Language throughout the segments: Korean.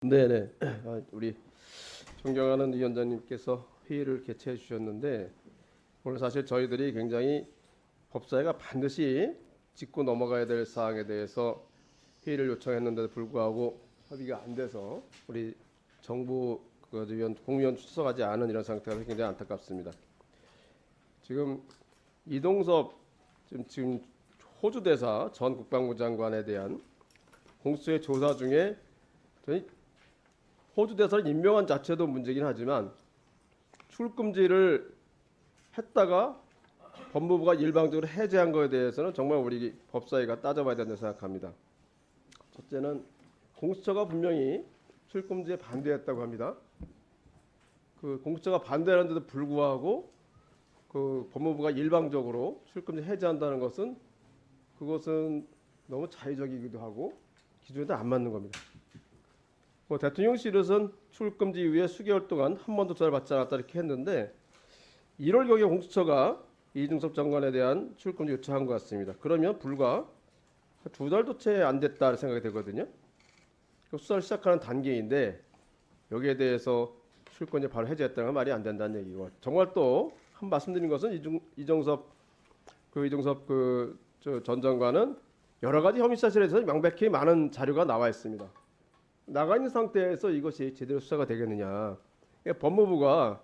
네네. 우리 존경하는 위원장님께서 회의를 개최해 주셨는데 오늘 사실 저희들이 굉장히 법사위가 반드시 짚고 넘어가야 될 사항에 대해서 회의를 요청했는데도 불구하고 협의가 안 돼서 우리 정부 공무원 출석하지 않은 이런 상태가 굉장히 안타깝습니다. 지금 이동섭 지금 호주 대사 전 국방부 장관에 대한 공수처의 조사 중에 저희 호주 대사를 임명한 자체도 문제긴 하지만 출금지를 했다가 법무부가 일방적으로 해제한 것에 대해서는 정말 우리 법사위가 따져봐야 된다고 생각합니다. 첫째는 공수처가 분명히 출금지에 반대했다고 합니다. 그 공수처가 반대하는데도 불구하고 그 법무부가 일방적으로 출금지 해제한다는 것은 그것은 너무 자의적이기도 하고 기준에도 안 맞는 겁니다. 대통령실에서는 출금지 이후에 수개월 동안 한 번도 조사를 받지 않았다 이렇게 했는데 1월경에 공수처가 이중섭 장관에 대한 출금지 요청한 것 같습니다. 그러면 불과 2달도 채 안 됐다 생각이 되거든요. 수사를 시작하는 단계인데 여기에 대해서 출금지 바로 해제했다는 건 말이 안 된다는 얘기고, 정말 또 한 말씀드린 것은 이종섭 전 장관은 여러 가지 혐의 사실에 대해서 명백히 많은 자료가 나와 있습니다. 나가 있는 상태에서 이것이 제대로 수사가 되겠느냐. 법무부가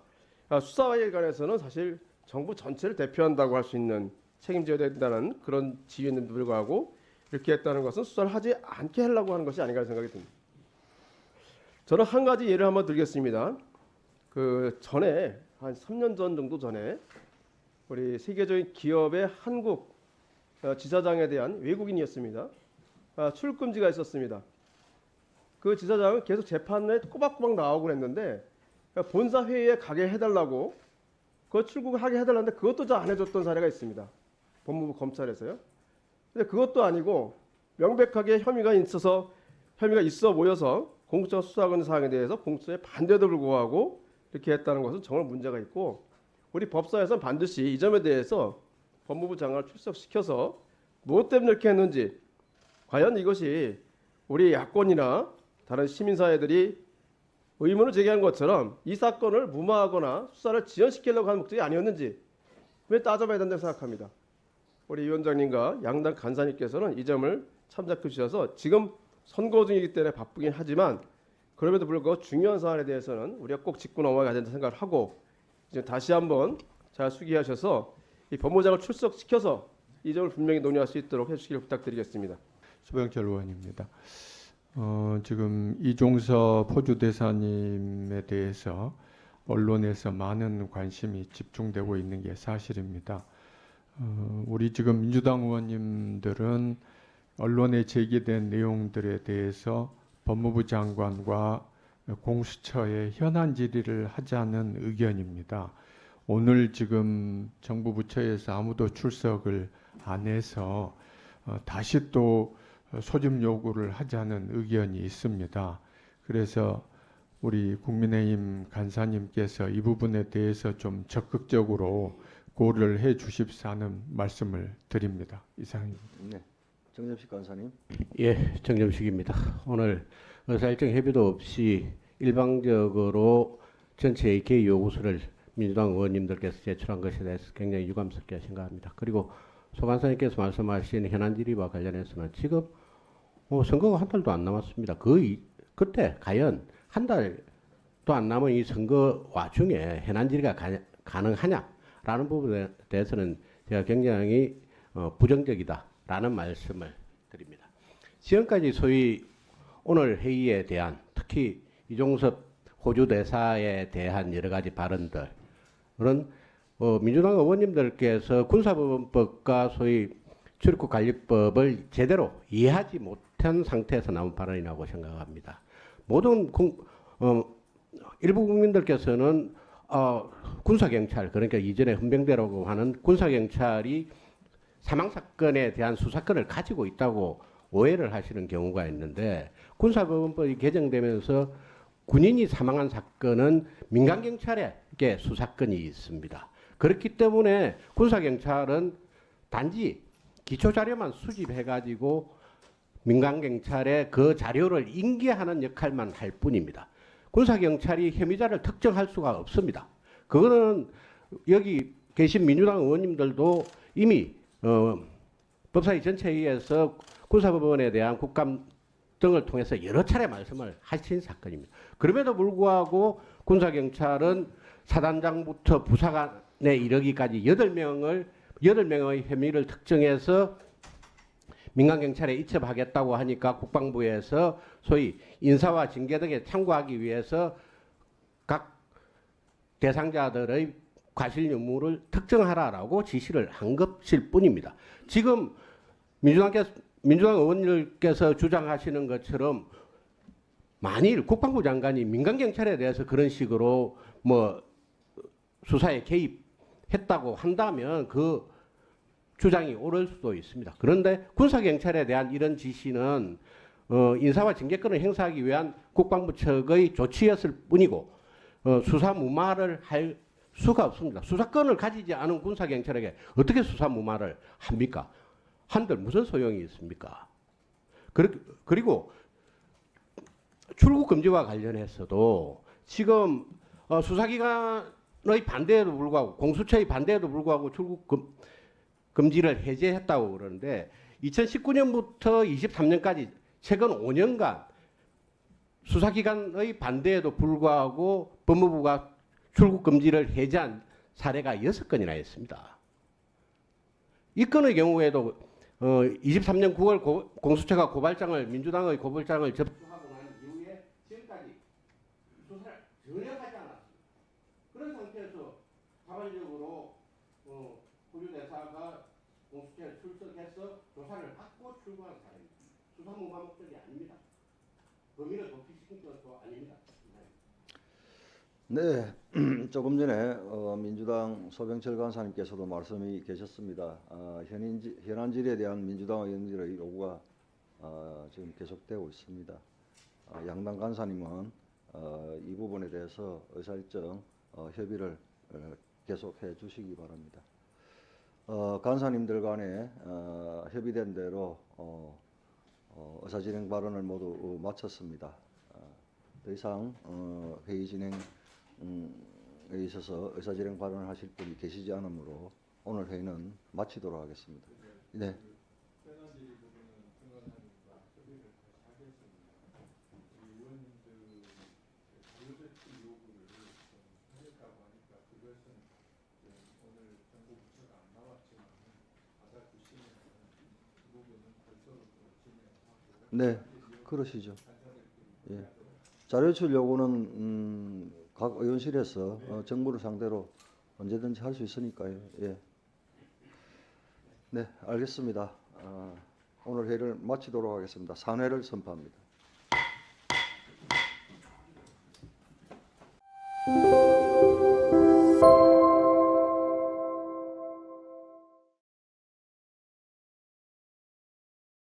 수사에 관해서는 사실 정부 전체를 대표한다고 할 수 있는 책임져야 된다는 그런 지위에도 불구하고 이렇게 했다는 것은 수사를 하지 않게 하려고 하는 것이 아닌가 생각이 듭니다. 저는 한 가지 예를 한번 들겠습니다. 그 전에 한 3년 전 정도 전에 우리 세계적인 기업의 한국 지사장에 대한 외국인이었습니다. 출금지가 있었습니다. 그 지사장은 계속 재판에 꼬박꼬박 나오고 했는데 본사 회의에 가게 해달라고 그 출국을 하게 해달라는데 그것도 잘 안 해줬던 사례가 있습니다. 법무부 검찰에서요. 근데 그것도 아니고 명백하게 혐의가 있어 보여서 공수처가 수사하는 사항에 대해서 공수처의 반대도 불구하고 이렇게 했다는 것은 정말 문제가 있고, 우리 법사에서는 반드시 이 점에 대해서 법무부 장관을 출석시켜서 무엇 때문에 이렇게 했는지, 과연 이것이 우리 야권이나 다른 시민사회들이 의문을 제기한 것처럼 이 사건을 무마하거나 수사를 지연시키려고 하는 목적이 아니었는지 왜 따져봐야 된다고 생각합니다. 우리 위원장님과 양당 간사님께서는 이 점을 참작해 주셔서 지금 선거 중이기 때문에 바쁘긴 하지만 그럼에도 불구하고 중요한 사안에 대해서는 우리가 꼭 짚고 넘어가야 된다 생각을 하고 이제 다시 한번 잘 수기하셔서 이 법무장을 출석시켜서 이 점을 분명히 논의할 수 있도록 해주시길 부탁드리겠습니다. 수병철 의원입니다. 지금 이종섭 호주 대사님에 대해서 언론에서 많은 관심이 집중되고 있는 게 사실입니다. 우리 지금 민주당 의원님들은 언론에 제기된 내용들에 대해서 법무부 장관과 공수처에 현안 질의를 하자는 의견입니다. 오늘 지금 정부 부처에서 아무도 출석을 안 해서 다시 또 소집 요구를 하자는 의견이 있습니다. 그래서 우리 국민의힘 간사님께서 이 부분에 대해서 좀 적극적으로 고려를 해 주십사는 말씀을 드립니다. 이상입니다. 네, 정점식 간사님. 예, 정점식입니다. 오늘 의사일정 협의도 없이 일방적으로 전체의 개의 요구서를 민주당 의원님들께서 제출한 것에 대해서 굉장히 유감스럽게 생각합니다. 그리고 소 간사님께서 말씀하신 현안 질의와 관련해서는 지금 선거가 한 달도 안 남았습니다. 그때 과연 한 달도 안 남은 이 선거 와중에 현안 질의가 가능하냐라는 부분에 대해서는 제가 굉장히 부정적이다라는 말씀을 드립니다. 지금까지 소위 오늘 회의에 대한, 특히 이종섭 호주 대사에 대한 여러 가지 발언들은 민주당 의원님들께서 군사법원법과 소위 출입국 관리법을 제대로 이해하지 못한 상태에서 나온 발언이라고 생각합니다. 모든 일부 국민들께서는 군사경찰, 그러니까 이전에 헌병대라고 하는 군사경찰이 사망사건에 대한 수사권을 가지고 있다고 오해를 하시는 경우가 있는데, 군사법원법이 개정되면서 군인이 사망한 사건은 민간경찰에게 수사권이 있습니다. 그렇기 때문에 군사경찰은 단지 기초자료만 수집해가지고 민간 경찰에 그 자료를 인계하는 역할만 할 뿐입니다. 군사 경찰이 혐의자를 특정할 수가 없습니다. 그거는 여기 계신 민주당 의원님들도 이미 법사위 전체회의에서 군사법원에 대한 국감 등을 통해서 여러 차례 말씀을 하신 사건입니다. 그럼에도 불구하고 군사경찰은 사단장부터 부사관에 이르기까지 8명의 혐의를 특정해서 민간경찰에 이첩하겠다고 하니까 국방부에서 소위 인사와 징계 등에 참고하기 위해서 각 대상자들의 과실 유무를 특정하라라고 지시를 한 것일 뿐입니다. 지금 민주당 의원님께서 주장하시는 것처럼 만일 국방부 장관이 민간경찰에 대해서 그런 식으로 뭐 수사에 개입했다고 한다면 그 주장이 옳을 수도 있습니다. 그런데 군사경찰에 대한 이런 지시는 인사와 징계권을 행사하기 위한 국방부 측의 조치였을 뿐이고 수사 무마를 할 수가 없습니다. 수사권을 가지지 않은 군사경찰에게 어떻게 수사 무마를 합니까? 한들 무슨 소용이 있습니까? 그리고 출국 금지와 관련해서도 지금 수사기관의 반대에도 불구하고 공수처의 반대에도 불구하고 출국 금지를 해제했다고 그러는데 2019년부터 23년까지 최근 5년간 수사기관의 반대에도 불구하고 법무부가 출국 금지를 해제한 사례가 6건이나 있습니다. 이 건의 경우에도 23년 9월 공수처가 민주당의 고발장을 접수하고 난 이후에 지금까지 수사를 전혀 하지 않았습니다. 그런 상태에서 자발적으로 후유대사가 공수처에 출석해서 조사를 받고 출국한 사례입니다. 수사 무마 목적이 아닙니다. 범위를 도피시킨 것도 아닙니다. 네, 조금 전에 민주당 소병철 간사님께서도 말씀이 계셨습니다. 현안질에 대한 민주당 의원들의 요구가 지금 계속되고 있습니다. 양당 간사님은 이 부분에 대해서 의사일정 협의를 계속해 주시기 바랍니다. 간사님들 간에 협의된 대로 의사진행 발언을 모두 마쳤습니다. 더 이상 회의 진행에 있어서 의사진행 발언을 하실 분이 계시지 않으므로 오늘 회의는 마치도록 하겠습니다. 네. 네, 그러시죠. 예. 자료제출 요구는 각 의원실에서 정부를 상대로 언제든지 할 수 있으니까요. 예. 네, 알겠습니다. 오늘 회의를 마치도록 하겠습니다. 산회를 선포합니다.